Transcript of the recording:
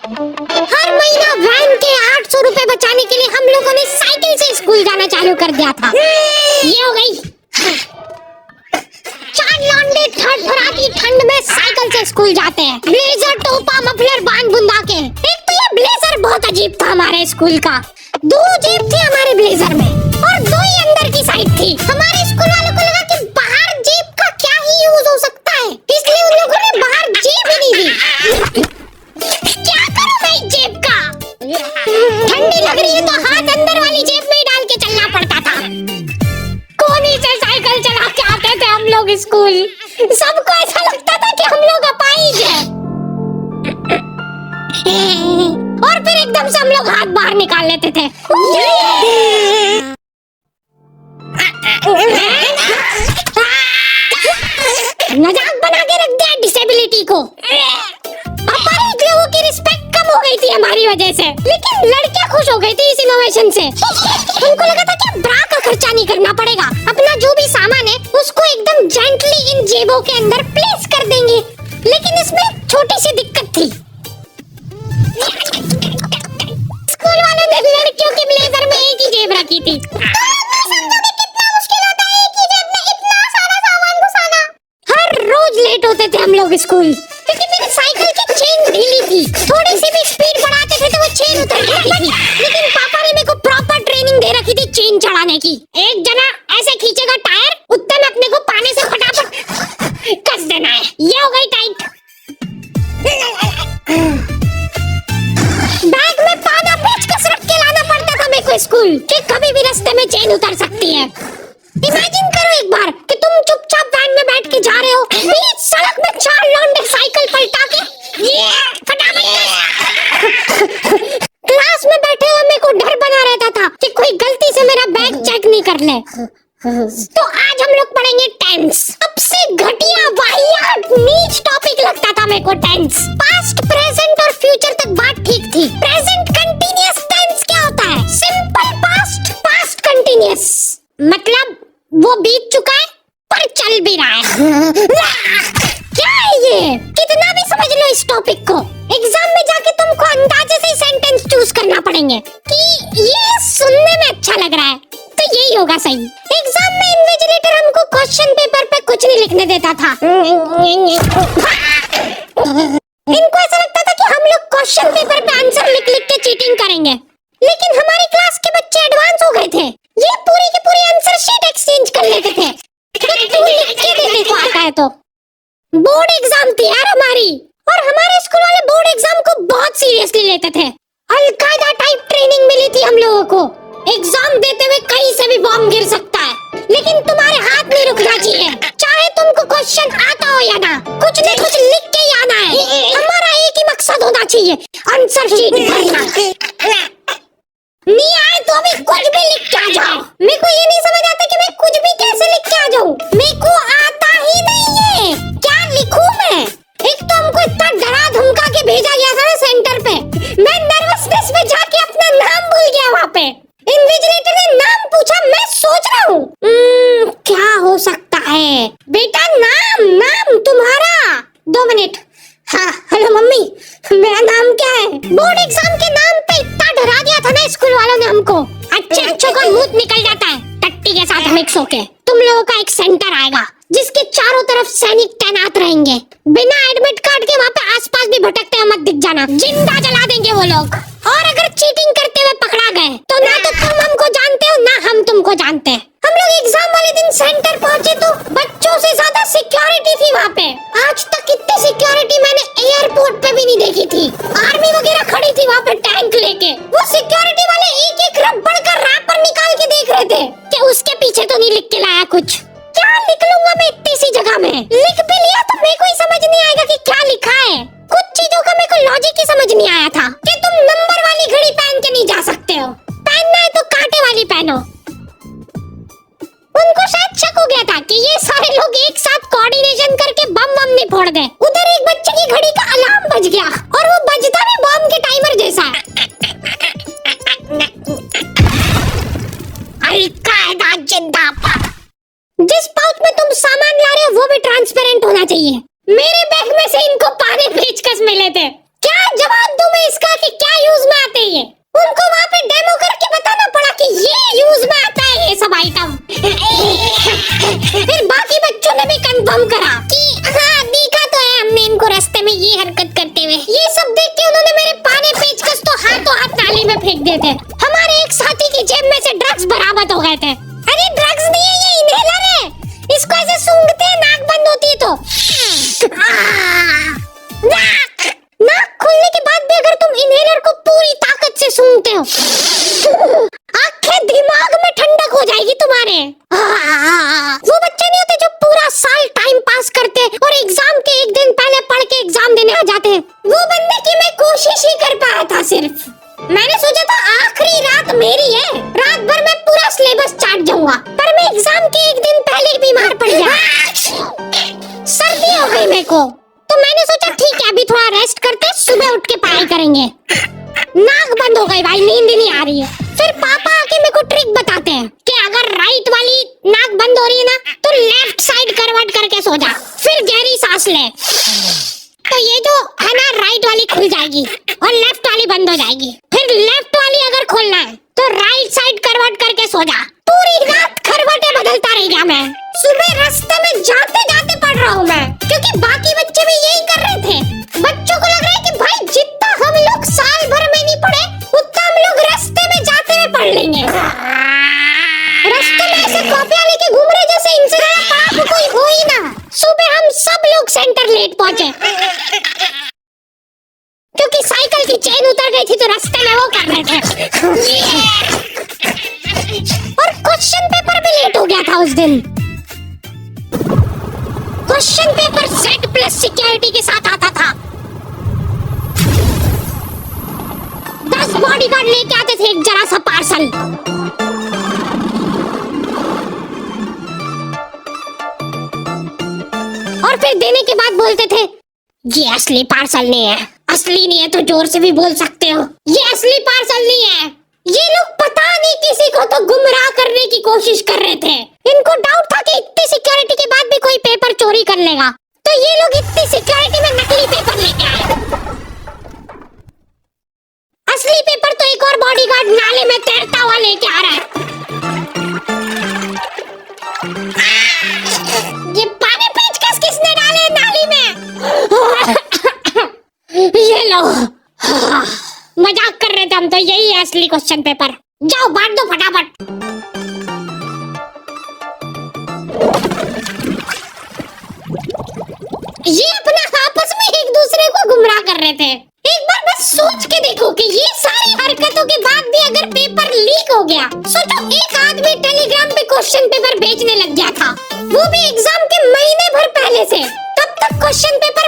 हर महीना वैन के 800 रुपए बचाने के लिए हम लोगों ने साइकिल से स्कूल जाना चालू कर दिया था। ये हो गई। चार लौंडे थरथराती ठंड में साइकिल से स्कूल जाते हैं, ब्लेजर, टोपा, मफलर बांध बुंदा के। एक तो ये ब्लेजर बहुत अजीब था हमारे स्कूल का। 2 जेब थी हमारे ब्लेजर में और 2 ही अंदर की साइड थी। हमारे स्कूल वालों को लगा कि बाहर जेब का क्या ही यूज हो सकता है, इसलिए उन लोगों ने बाहर जेब ही नहीं दी। क्या करूं मैं जेब का? ठंडी लग रही है तो हाथ अंदर वाली जेब में ही डाल के चलना पड़ता था। कोनी से साइकिल चला के आते थे हम लोग स्कूल। सबको ऐसा लगता था कि हम लोग अपाहिज हैं। और फिर एकदम से हम लोग हाथ बाहर निकाल लेते थे। मजाक बना के रख दिया डिसेबिलिटी को। अपाहिज लोगों की रिस्पेक्ट कम हो गई थी हमारी वजह से, लेकिन लड़कियां खुश हो गई थी इस इनोवेशन से। उनको लगा था कि ब्रा का खर्चा नहीं करना पड़ेगा, अपना जो भी सामान है उसको एकदम जेंटली इन जेबों के अंदर प्लेस कर देंगे। लेकिन इसमें छोटी सी दिक्कत थी। स्कूल वालों ने लड़कियों के ब्लेजर में एक ही जेब रखी थी। कितना मुश्किल होता है एक ही जेब में इतना सारा सामान घुसाना। हर रोज लेट होते थे हम लोग स्कूल, क्योंकि मेरी साइकिल की चेन ढीली थी। थोड़ी सी भी स्पीड बढ़ाते थे तो वो चेन उतर जाती थी। लेकिन पापा ने मेरे को प्रॉपर ट्रेनिंग दे रखी थी चेन चढ़ाने की। एक जना ऐसे खींचेगा टायर, उतने में अपने को पानी से फटाफट कस देना है। ये हो गई टाइट। बैग में पाना पेचकस रख के लाना पड़ता था मेरे को स्कूल, कि कभी भी रास्ते में चेन उतर सकती है। इमेजिन करो एक बार कि तुम चुपचाप वैन में बैठ के जा रहे हो, बीच सड़क में 4 लौंडे साइकिल पलटा के क्लास में बैठे हुए मेरे को डर बना रहता था कि कोई गलती से मेरा बैग चेक नहीं कर ले। तो आज हम लोग पढ़ेंगे टेंस। सबसे घटिया, वाहियात, नीच टॉपिक लगता था मेरे को टेंस। पास्ट, प्रेजेंट और फ्यूचर तक बात ठीक थी। प्रेजेंट कंटीन्यूअस टेंस क्या होता है? Simple past, past continuous. मतलब वो बीत चुका है पर चल भी रहा है। क्या है ये? कितना भी समझ लो इस टॉपिक को, एग्जाम में जाके तुमको अंदाजे से सेंटेंस चूज करना पड़ेंगे कि ये सुनने में अच्छा लग रहा है तो यही होगा सही। एग्जाम में इन्विजिलेटर हमको क्वेश्चन पेपर पे कुछ नहीं लिखने देता था। इनको ऐसा लगता था कि हम लोग क्वेश्चन पेपर पे आंसर लिख लिख के चीटिंग करेंगे। लेकिन हमारी क्लास के बच्चे एडवांस हो गए थे, ये पूरी की पूरी आंसर शीट एक्सचेंज कर लेते थे। तू लिख के दे देखो आता है तो। बोर्ड एग्जाम थी यार हमारी, और हमारे स्कूल वाले बोर्ड एग्जाम को बहुत सीरियसली लेते थे। अलकायदा टाइप ट्रेनिंग मिली थी हम लोगों को। एग्जाम देते हुए कहीं से भी बॉम्ब गिर सकता है, लेकिन तुम्हारे हाथ नहीं रुकना चाहिए, चाहे तुमको क्वेश्चन आता हो या ना। कुछ न कुछ लिख के ही आना है। हमारा एक ही मकसद होना चाहिए, आंसर शीट भरना। नहीं आए तो भी कुछ भी लिख के आ जाओ। मेरे को ये नहीं समझ आता कि मैं कुछ भी कैसे लिख के आ जाऊं। मेरे को आता ही नहीं है, क्या लिखूं मैं? एक तो हमको इतना डरा धमका के भेजा गया था ना सेंटर पे, मैं नर्वसनेस में जाके अपना नाम भूल गया वहाँ पे। इन्विजिलेटर ने नाम पूछा, मैं सोच रहा हूँ क्या हो सकता है। बेटा नाम तुम्हारा। 2 मिनट। हाँ हेलो मम्मी, मेरा नाम क्या है? बोर्ड एग्जाम के नाम पे इतना डरा दिया था ना स्कूल वालों ने हमको। अच्छे का मुंह निकल जाता है टट्टी के साथ मिक्स होके। तुम लोगों का एक सेंटर आएगा जिसके चारों तरफ सैनिक तैनात रहेंगे। बिना एडमिट कार्ड के वहाँ पे आसपास भी भटकते हुए मत दिख जाना, जिंदा जला देंगे वो लोग। और अगर चीटिंग करते हुए पकड़ा गए तो ना तो तुम हमको जानते हो ना हम तुमको जानते हैं। हम लोग एग्जाम वाले दिन सेंटर पहुंचे तो बच्चों से ज्यादा सिक्योरिटी थी वहाँ पे। आज तक इतनी सिक्योरिटी मैंने एयरपोर्ट पे भी नहीं देखी थी। आर्मी वगैरह खड़ी थी वहाँ पे टैंक लेके। वो सिक्योरिटी वाले एक एक रबड़ का रैपर निकाल के देख रहे थे कि उसके पीछे तो नहीं लिख के लाया कुछ। क्या लिख लूंगा मैं इतनी सी जगह में? लिख भी लिया तो मेरे को ही समझ नहीं आएगा कि क्या लिखा है। कुछ चीजों का मेरे को लॉजिक ही समझ नहीं आया था कि तुम नंबर वाली घड़ी पहन के नहीं जा सकते हो, पहनना है तो कांटे वाली पहनो। उनको शायद शक हो गया था कि ये सारे लोग एक साथ कोऑर्डिनेशन करके बम नहीं फोड़ दे। उधर एक बच्चे की घड़ी का अलार्म बज गया और वो बजता भी बम के टाइमर जैसा। अलकायदा जिंदाबाद। जिस पाउच में तुम सामान ला रहे हो वो भी ट्रांसपेरेंट होना चाहिए। मेरे बैग में से इनको पानी पेचकस मिले थे। क्या जवाब दूं मैं इसका कि क्या यूज में आते हैं। उनको वहाँ पे डेमो करके बताना पड़ा कि ये यूज में आता है ये सब आइटम। फिर बाकी बच्चों ने भी कंफर्म करा कि हाँ देखा तो है हमने इनको रास्ते में ये हरकत करते हुए। ये सब देख के उन्होंने मेरे पाने पेचकस तो हाथों हाथ नाली में फेंक दिए थे। हमारे एक साथी की जेब में से ड्रग्स बरामद हो गए थे। अरे ड्रग्स नहीं है, ये इनहेलर है। इसको ऐसे सूंघते हैं, नाक बंद होती है तो नाक खोलने के बाद भी अगर तुम इनहेलर को पूरी ताकत से सूंघते हो, आंखें दिमाग में ठंडक हो जाएगी तुम्हारे। वो बच्चे नहीं होते जो पूरा साल टाइम पास करते और एग्जाम के एक दिन पहले पढ़ के एग्जाम देने आ जाते हैं। वो बनने की मैं कोशिश ही कर पाया था। सिर्फ मैंने सोचा था आखिरी रात मेरी है, रात भर मैं पूरा सिलेबस चाट जाऊंगा, पर मैं एग्जाम के एक दिन पहले ही बीमार पड़ गया। सर्दी हो गई मेरे को, तो मैंने सोचा ठीक है अभी थोड़ा रेस्ट करते, सुबह उठ के पढ़ाई करेंगे। नाक बंद हो गई भाई, नींद ही नहीं आ रही है। फिर पापा आके मेरे को ट्रिक बताते हैं कि अगर राइट वाली नाक बंद हो रही है ना तो लेफ्ट साइड करवट करके सो जा, फिर गहरी सांस ले, तो ये जो है ना राइट वाली खुल जाएगी और लेफ्ट वाली बंद हो जाएगी। फिर लेफ्ट वाली अगर खोलना है तो राइट साइड करवट करके सो जा। पूरी रात करवटें बदलता रह गया मैं। सुबह रास्ते में जाते जाते पढ़ रहा हूँ मैं, क्योंकि बाकी बच्चे भी यही कर रहे थे। बच्चों को लग रहा है कि भाई जितना हम लोग साल भर में नहीं पढ़े उतना हम लोग रास्ते में जाते हुए पढ़ लेंगे। रास्ते में ऐसे कॉपियां लेके घूम रहे जैसे इनसे पाप कोई हो ही ना। सुबह हम सब लोग सेंटर लेट पहुंचे क्योंकि साइकिल की चेन उतर गई थी तो रास्ते में वो कर रहे थे। और क्वेश्चन पेपर भी लेट हो गया था उस दिन। Question paper set plus security के साथ आता था। 10 बॉडीगार्ड लेके आते थे एक जरा सा पार्सल। और फिर देने के बाद बोलते थे ये असली पार्सल नहीं है। असली नहीं है तो जोर से भी बोल सकते हो, ये असली पार्सल नहीं है। ये लोग पता नहीं किसी को तो गुमराह करने की कोशिश कर रहे थे। इनको डाउट था कि इतनी सिक्योरिटी के बाद भी कोई पेपर चोरी कर लेगा, तो ये लोग इतनी सिक्योरिटी में नकली पेपर लेके आए। असली पेपर तो एक और बॉडीगार्ड नाले में तैरता हुआ लेके आ रहा है। ये पानी पेचकस किसने डाले नाली में? ये लो, मजाक कर रहे थे हम तो। यही है असली क्वेश्चन पेपर। जाओ बांट दो फटाफट। ये अपना आपस में एक दूसरे को गुमराह कर रहे थे। एक बार बस सोच के देखो कि ये सारी हरकतों के बाद भी अगर पेपर लीक हो गया, सोचो एक आदमी टेलीग्राम पे क्वेश्चन पेपर भेजने लग गया था, वो भी एग्जाम के महीने भर पहले से, तब तक क्वेश्चन पेपर